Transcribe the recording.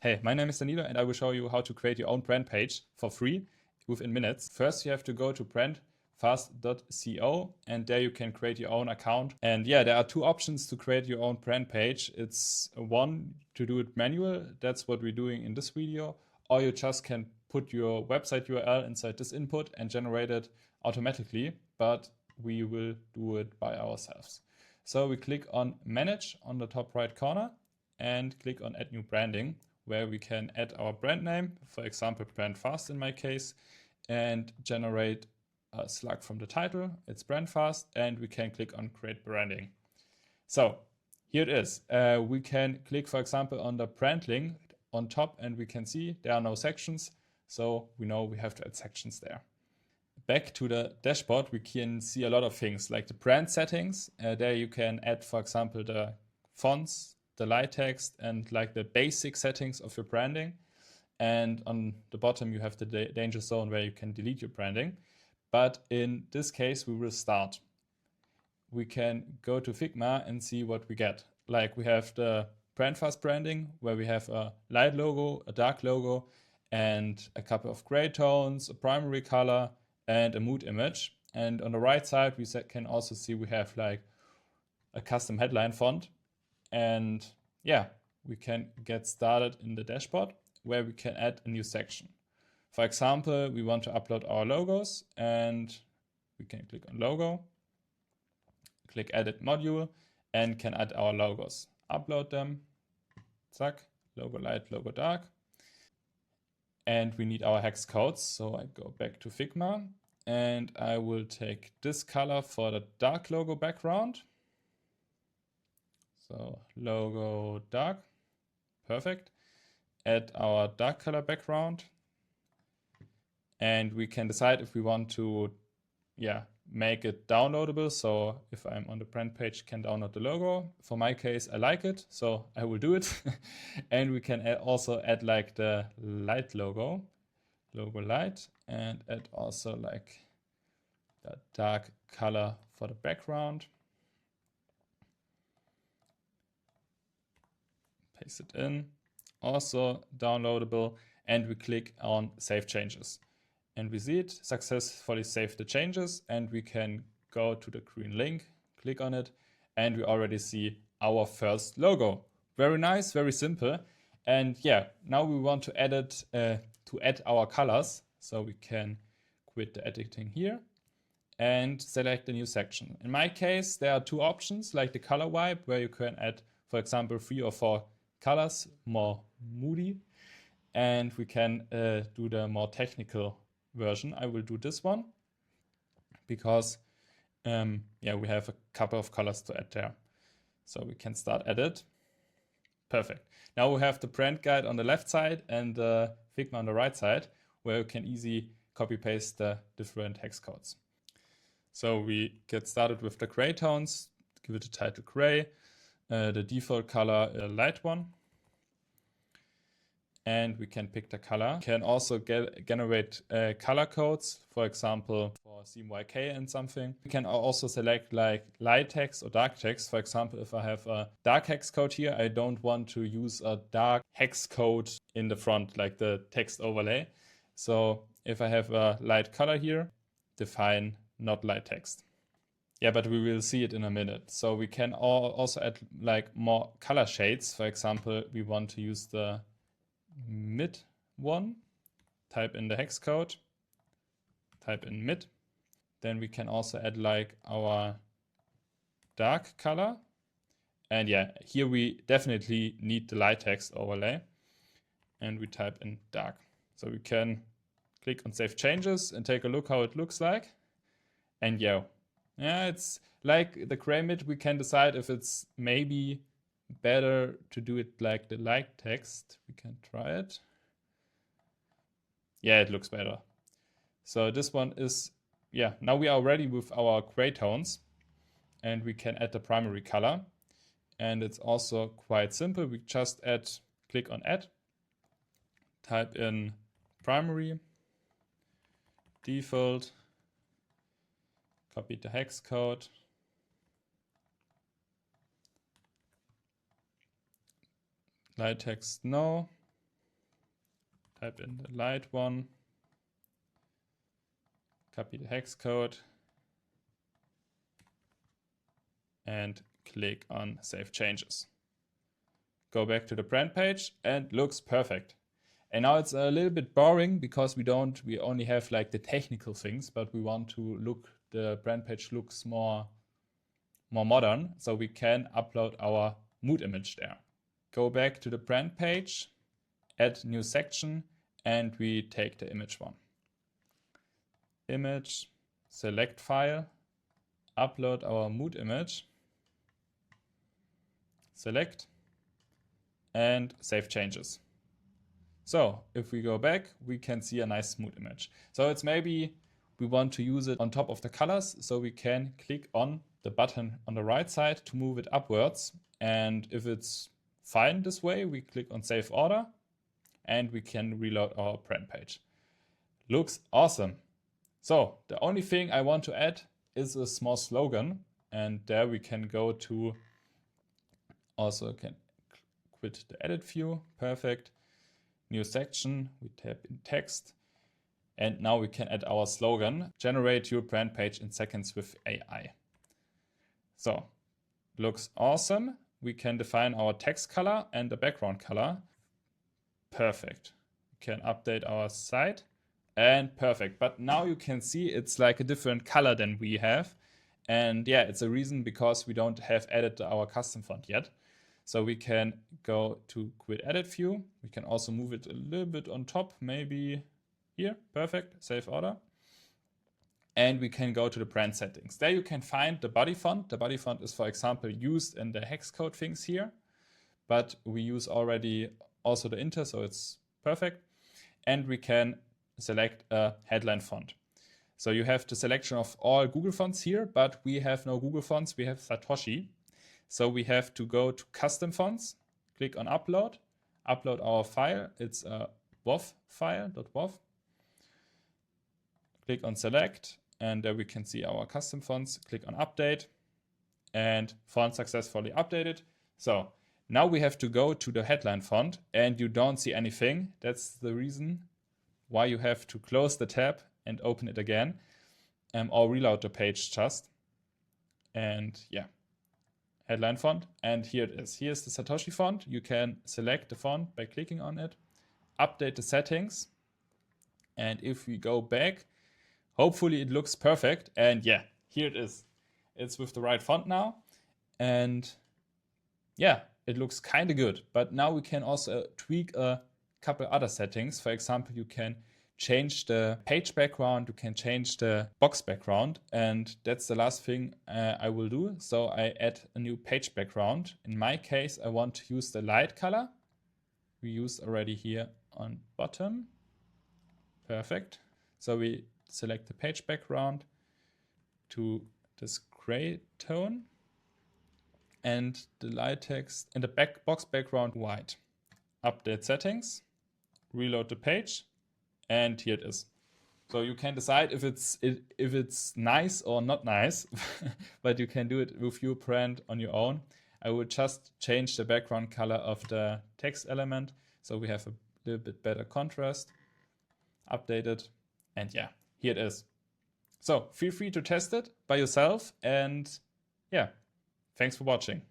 Hey, my name is Danilo and I will show you how to create your own brand page for free within minutes. First, you have to go to brandfast.co and there you can create your own account. And yeah, there are two options to create your own brand page. It's one to do it manual. That's what we're doing in this video. Or you just can put your website URL inside this input and generate it automatically, but we will do it by ourselves. So we click on Manage on the top right corner and click on Add New Branding, where we can add our brand name, for example, Brand Fast in my case, and generate a slug from the title. It's Brand Fast, and we can click on Create Branding. So here it is. We can click, for example, on the brand link on top, and we can see there are no sections. So we know we have to add sections there. Back to the dashboard, we can see a lot of things like the brand settings. There you can add, for example, the fonts, the light text, and like the basic settings of your branding. And on the bottom, you have the danger zone where you can delete your branding. But in this case, we will start. We can go to Figma and see what we get. Like we have the brand fast branding where we have a light logo, a dark logo, and a couple of gray tones, a primary color, and a mood image. And on the right side, we can also see we have like a custom headline font. And yeah, we can get started in the dashboard where we can add a new section. For example, we want to upload our logos and we can click on logo, click edit module and can add our logos. Upload them, zack, logo light, logo dark. And we need our hex codes. So I go back to Figma and I will take this color for the dark logo background. So logo dark, perfect. Add our dark color background. And we can decide if we want to make it downloadable. So if I'm on the brand page, can download the logo. For my case, I like it, so I will do it. And we can also add like the light logo light, and add also like the dark color for the background. Paste it in, also downloadable, and we click on Save Changes. And we see it successfully saved the changes, and we can go to the green link, click on it, and we already see our first logo. Very nice, very simple. And yeah, now we want to add it to add our colors. So we can quit the editing here and select a new section. In my case, there are two options, like the color wipe, where you can add, for example, 3 or 4 colors, more moody, and we can do the more technical version. I will do this one because we have a couple of colors to add there. So we can start edit. Perfect. Now we have the brand guide on the left side and Figma on the right side, where you can easily copy paste the different hex codes. So we get started with the gray tones, give it a title gray, the default color a light one. And we can pick the color. Can also generate color codes, for example, for CMYK and something. We can also select like light text or dark text. For example, if I have a dark hex code here, I don't want to use a dark hex code in the front, like the text overlay. So if I have a light color here, define not light text. Yeah, but we will see it in a minute. So we can also add like more color shades. For example, we want to use the mid one, type in the hex code, type in mid. Then we can also add like our dark color. And yeah, here we definitely need the light text overlay. And we type in dark. So we can click on Save Changes and take a look how it looks like. And yeah, it's like the gray mid. We can decide if it's maybe better to do it like the light text. We can try it. Yeah, it looks better. So this one is, now we are ready with our gray tones and we can add the primary color. And it's also quite simple. We just click on add, type in primary, default, copy the hex code, light text no, type in the light one, copy the hex code, and click on Save Changes. Go back to the brand page and looks perfect. And now it's a little bit boring because we only have like the technical things, but we want to the brand page looks more modern, so we can upload our mood image there. Go back to the brand page, add new section, and we take the image one. Image, select file, upload our mood image, select, and save changes. So if we go back, we can see a nice mood image. So it's maybe we want to use it on top of the colors, so we can click on the button on the right side to move it upwards. And if it's fine this way, we click on Save Order and we can reload our brand page. Looks awesome. So the only thing I want to add is a small slogan, and there we can go to, also can quit the edit view, perfect. New section, we tap in text, and now we can add our slogan, generate your brand page in seconds with AI. So, looks awesome. We can define our text color and the background color. Perfect. We can update our site and perfect. But now you can see it's like a different color than we have. And yeah, it's a reason because we don't have added our custom font yet. So we can go to quit edit view. We can also move it a little bit on top, maybe here, perfect, save order. And we can go to the brand settings. There you can find the body font. The body font is, for example, used in the hex code things here, but we use already also the inter, so it's perfect. And we can select a headline font. So you have the selection of all Google fonts here, but we have no Google fonts, we have Satoshi. So we have to go to custom fonts, click on upload our file. It's a WOV file, .wav. Click on select, and there we can see our custom fonts. Click on update, and font successfully updated. So now we have to go to the headline font, and you don't see anything. That's the reason why you have to close the tab and open it again, or reload the page just. And yeah. Headline font, and here it is. Here's the Satoshi font. You can select the font by clicking on it, update the settings, and if we go back, hopefully it looks perfect. And yeah, here it is. It's with the right font now, and yeah, it looks kind of good. But now we can also tweak a couple other settings. For example, you can change the page background, you can change the box background, and that's the last thing I will do. So I add a new page background. In my case, I want to use the light color. We used already here on bottom. Perfect. So we select the page background to this gray tone and the light text and the box background white. Update settings, reload the page, and here it is. So you can decide if it's nice or not nice, but you can do it with your brand on your own. I will just change the background color of the text element so we have a little bit better contrast. Update it, and yeah, here it is. So feel free to test it by yourself, and yeah, thanks for watching.